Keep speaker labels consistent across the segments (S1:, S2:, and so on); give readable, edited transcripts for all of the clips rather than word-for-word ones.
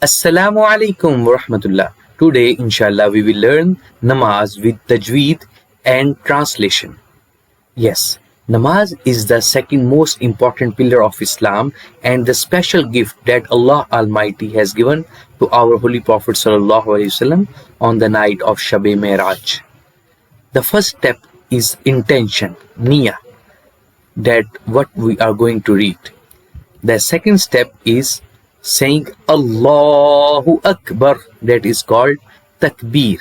S1: Assalamu alaikum wa rahmatullah. Today, inshallah, we will learn namaz with tajweed and translation. Yes, namaz is the second most important pillar of Islam and the special gift that Allah Almighty has given to our Holy Prophet Sallallahu Alaihi Wasallam on the night of Shab-e Mi'raj. The first step is intention, niyyah, that what we are going to read. The second step is saying Allahu Akbar, that is called takbir.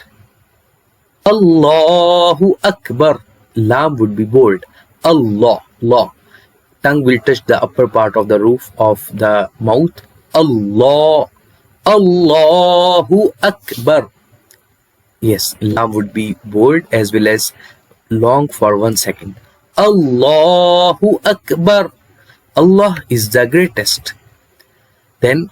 S1: Allahu Akbar. Lam would be bold. Allah, Allah. Tongue will touch the upper part of the roof of the mouth. Allah, Allahu Akbar. Yes, Lam would be bold as well as long for 1 second. Allahu Akbar. Allah is the greatest. Then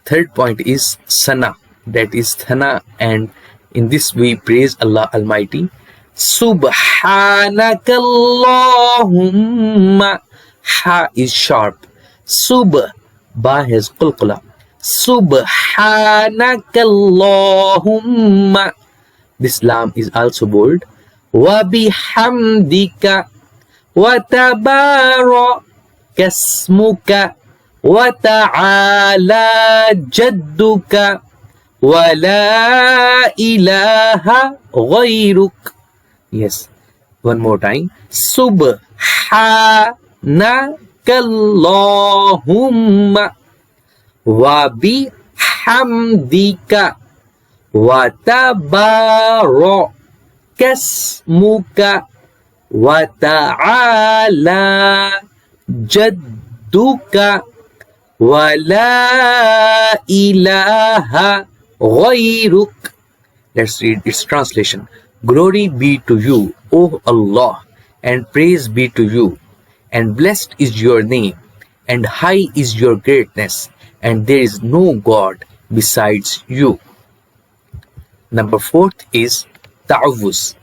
S1: third point is sana, that is thana, and in this we praise Allah Almighty. Subhanakallahumma. Ha is sharp. Ba has qulqula. Subhanakallahumma. This lam is also bold. Wa bihamdika wa tabarakasmuka wa ta'ala jadduka wa la ilaha ghayruk. Yes, one more time. Subhanakallahumma wa bihamdika wa tabarakasmuka wa ta'ala jadduka wa la ilaha ghayruk. Let's read its translation. Glory be to you, O Allah, and praise be to you, and blessed is your name, and high is your greatness, and there is no God besides you. Number 4th is ta'awuz,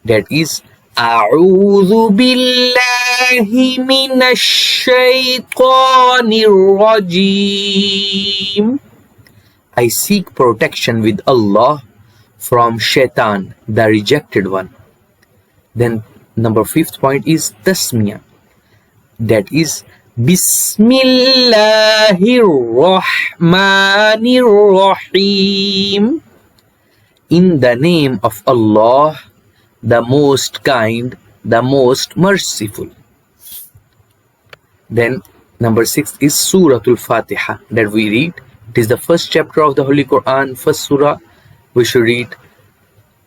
S1: that is A'udhu billahi minash shaitanir rajim. I seek protection with Allah from shaitan, the rejected one. Then number 5th point is tasmiyah, that is Bismillahir Rahmanir Rahim. In the name of Allah, the most kind, the most merciful. Then number 6 is Suratul Fatiha, that we read. It is the first chapter of the Holy Quran, first surah. We should read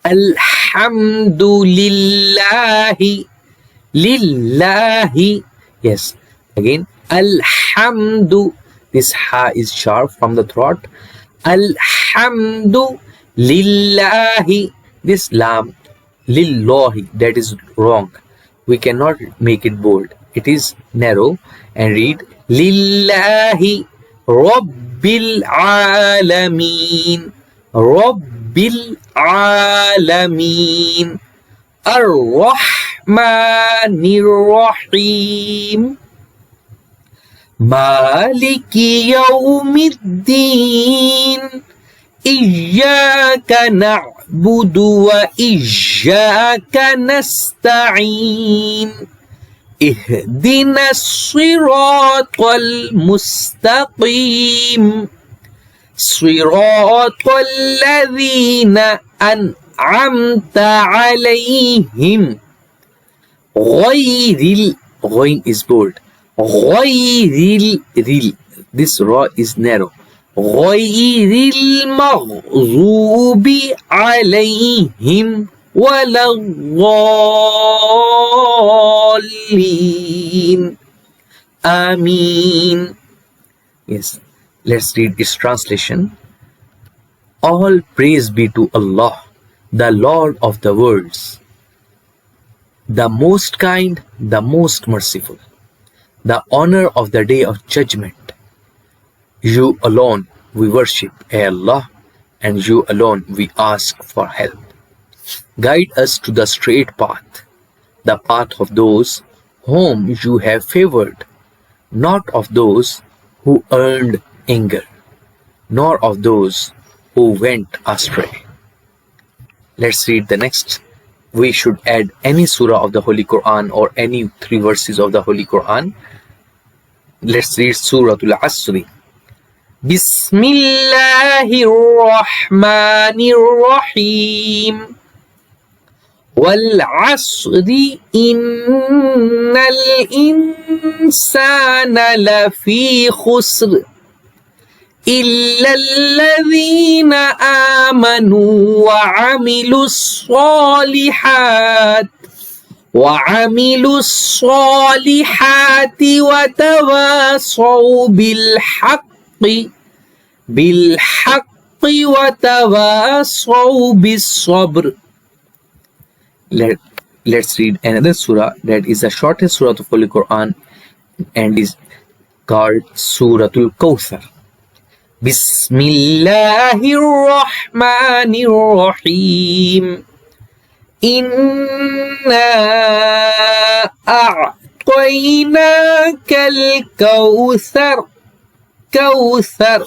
S1: Alhamdulillahi, Lillahi. Yes, again Alhamdu. This ha is sharp from the throat. Alhamdu Lillahi. This lam Lillahi, that is wrong. We cannot make it bold. It is narrow, and read Lillahi Rabbil Alameen. Rabbil Alameen Ar-Rahmanir Rahim Maliki Yawmiddin Iyyaka na'budu wa iyyaka nasta'in Ihdinas siratal mustaqim صراط الذين أنعمت عليهم غير غين is bold. غير this ra is narrow. غير المغضوب عليهم ولا الضالين. Ameen. Yes. Let's read its translation. All praise be to Allah, the Lord of the worlds, the most kind, the most merciful, the honor of the day of judgment. You alone we worship, O Allah, and you alone we ask for help. Guide us to the straight path, the path of those whom you have favored, not of those who earned anger. nor of those who went astray. Let's read the next. We should add any surah of the Holy Quran or any 3 verses of the Holy Quran. Let's read Surah Al-Asr. Bismillahirrahmanirrahim. وَالْعَصْرِ إِنَّ الْإِنسَانَ لَفِي خُسْرٍ إِلَّا الَّذِينَ آمَنُوا وَعَمِلُوا الصَّالِحَاتِ وَتَوَاصَوْا بِالْحَقِّ وَتَوَاصَوْا بِالصَّبْرِ. Let's read another surah that is the shortest surah of Holy Quran and is called Suratul Kawthar. Bismillahirrahmanirrahim. Inna a'tainakal kawthar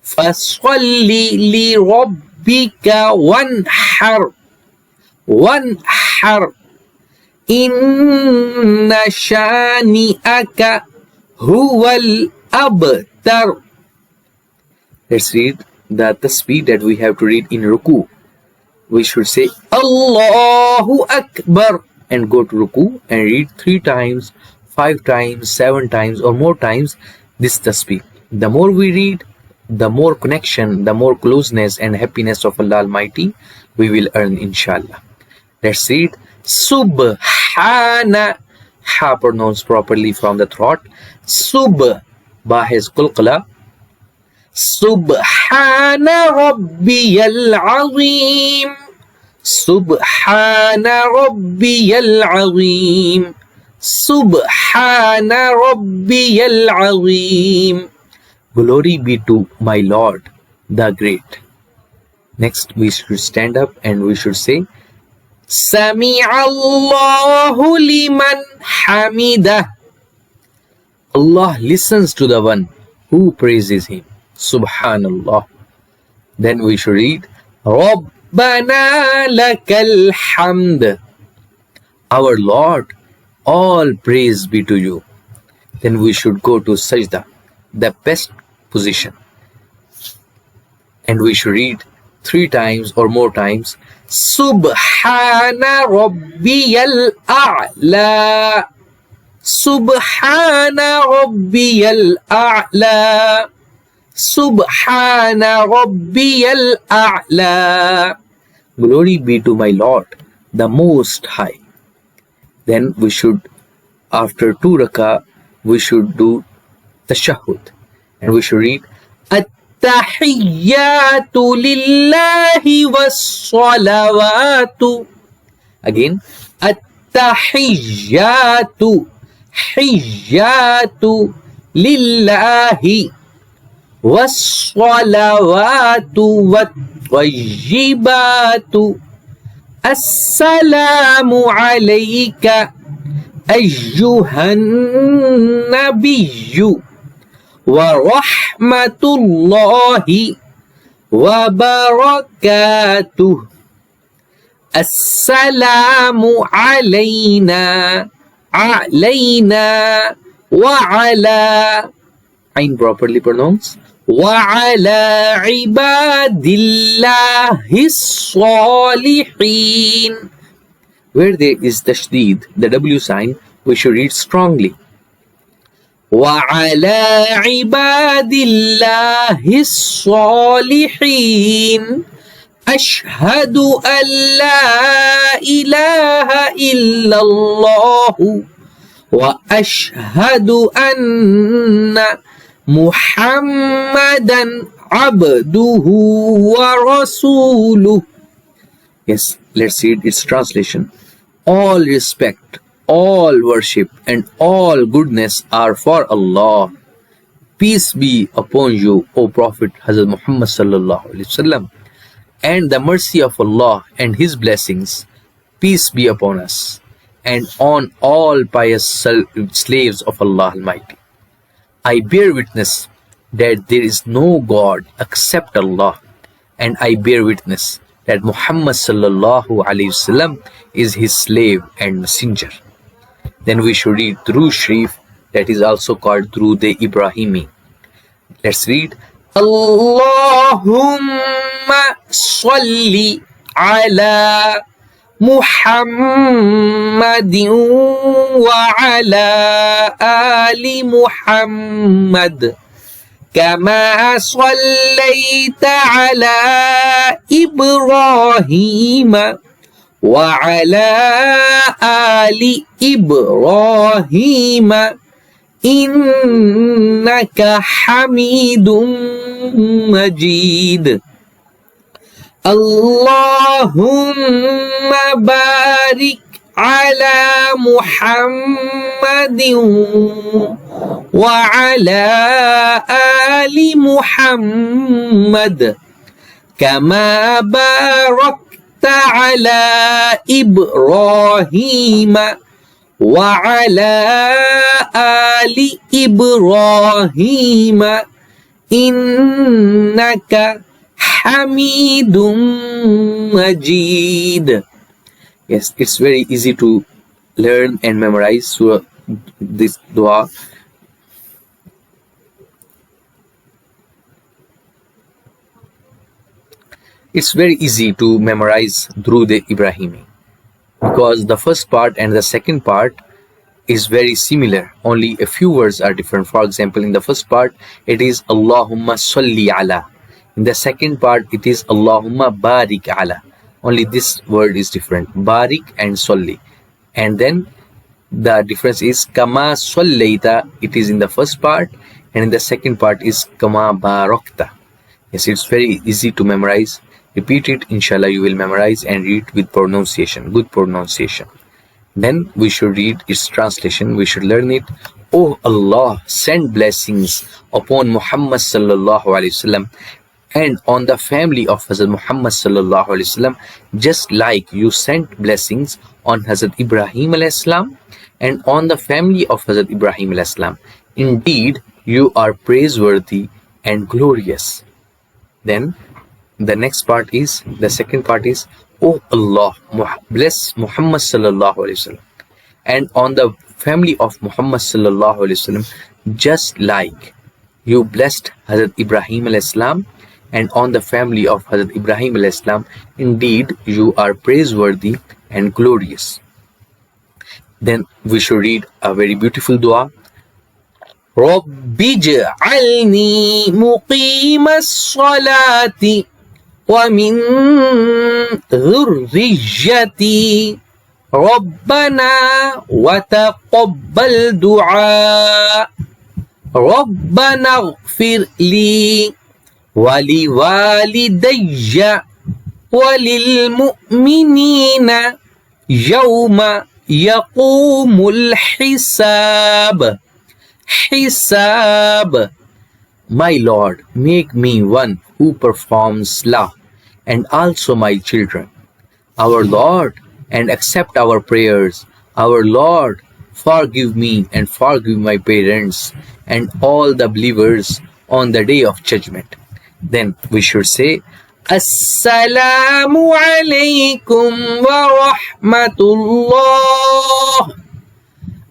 S1: fasalli li rabbika wanhar inna shani'aka huwal abtar. Let's read the tasbih that we have to read in ruku. We should say Allahu Akbar and go to ruku and read 3 times, 5 times, 7 times or more times this tasbih. The more we read, the more connection, the more closeness and happiness of Allah Almighty we will earn, inshallah. Let's read Subhana. Ha pronounced properly from the throat. Ba has qalqala. Subhana Rabbiyal Azim. Subhana Rabbiyal Azim. Subhana Rabbiyal Azim. Glory be to my Lord, the Great. Next, we should stand up and we should say Sami'allahu liman hamidah. Allah listens to the one who praises him. Subhanallah. Then we should read Rabbana lakal hamd. Our Lord, all praise be to you. Then we should go to sajda, the best position, and we should read 3 times or more times Subhana Rabbiyal A'la. Subhana Rabbiyal A'la. Subhana Rabbiyal A'la. Glory be to my Lord, the Most High. Then we should, after 2 rakah, we should do tashahhud and we should read At-tahiyyatu lillahi was-salawatu. Again, At-tahiyyatu lillahi was-salawatu wat-tayyibatu. Assalamu alayka ayyuhan nabiyyu wa rahmatullahi wa barakatuh. Assalamu alayna wa ala, ain properly pronounced, wa ala ibadillahis salihin. Where there is tashdid, the W sign, we should read strongly. وَعَلَى عِبَادِ اللَّهِ الصَّالِحِينَ أَشْهَدُ أَنْ لَا إِلَهَ إِلَّا اللَّهُ وَأَشْهَدُ أَنَّ مُحَمَّدًا عَبْدُهُ وَرَسُولُهُ. Yes, let's read its translation. All respect, all worship and all goodness are for Allah. Peace be upon you, O Prophet Hazrat Muhammad sallallahu alaihi wasallam, and the mercy of Allah and His blessings. Peace be upon us and on all pious slaves of Allah Almighty. I bear witness that there is no God except Allah, and I bear witness that Muhammad sallallahu alaihi wasallam is his slave and messenger. Then we should read Durood Sharif, that is also called Durood Ibrahimi. Let's read. Allahumma salli ala Muhammadin wa ala ali Muhammad كما صليت على إبراهيم وعلى آل إبراهيم إنك حميد مجيد اللهم بارك على محمد وعلى آل محمد كما باركت على إبراهيم وعلى آل إبراهيم إنك حميد مجيد. Yes, it's very easy to learn and memorize this dua. It's very easy to memorize Durood Ibrahimi because the first part and the second part is very similar. Only a few words are different. For example, in the first part, it is Allahumma salli ala. In the second part, it is Allahumma barik ala. Only this word is different, barik and solli. And then the difference is kama sallaita, it is in the first part, and in the second part is kama barakta. Yes, it's very easy to memorize. Repeat it, inshallah you will memorize and read with pronunciation, good pronunciation. Then we should read its translation, we should learn it. Oh Allah, send blessings upon Muhammad sallallahu alaihi wasallam and on the family of Hazrat Muhammad sallallahu alaihi wasallam, just like you sent blessings on Hazrat Ibrahim alayhi salam and on the family of Hazrat Ibrahim alayhi salam. Indeed, you are praiseworthy and glorious. Then the next part is, the second part is, oh Allah, bless Muhammad sallallahu alaihi wasallam and on the family of Muhammad sallallahu alaihi wasallam, just like you blessed Hazrat Ibrahim alayhi salam and on the family of Hazrat Ibrahim alayhi salam. Indeed, you are praiseworthy and glorious. Then we should read a very beautiful dua. Rabbi ja'alni muqima as-salati wa min dhurriyyati Rabbana wa taqabbal du'a Rabbana ighfir li ولوالدي وللمؤمنين يوم يقوم الحساب حساب. My Lord, make me one who performs salah and also my children. Our Lord, and accept our prayers. Our Lord, forgive me and forgive my parents and all the believers on the day of judgment. Then we should say, Assalamu alaikum wa rahmatullah.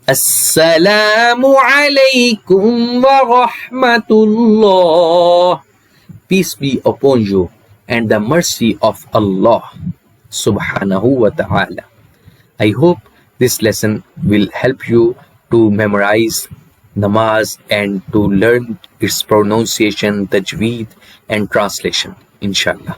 S1: Assalamu alaikum wa rahmatullah. Peace be upon you and the mercy of Allah subhanahu wa ta'ala. I hope this lesson will help you to memorize namaz and to learn its pronunciation, tajweed and translation, inshallah.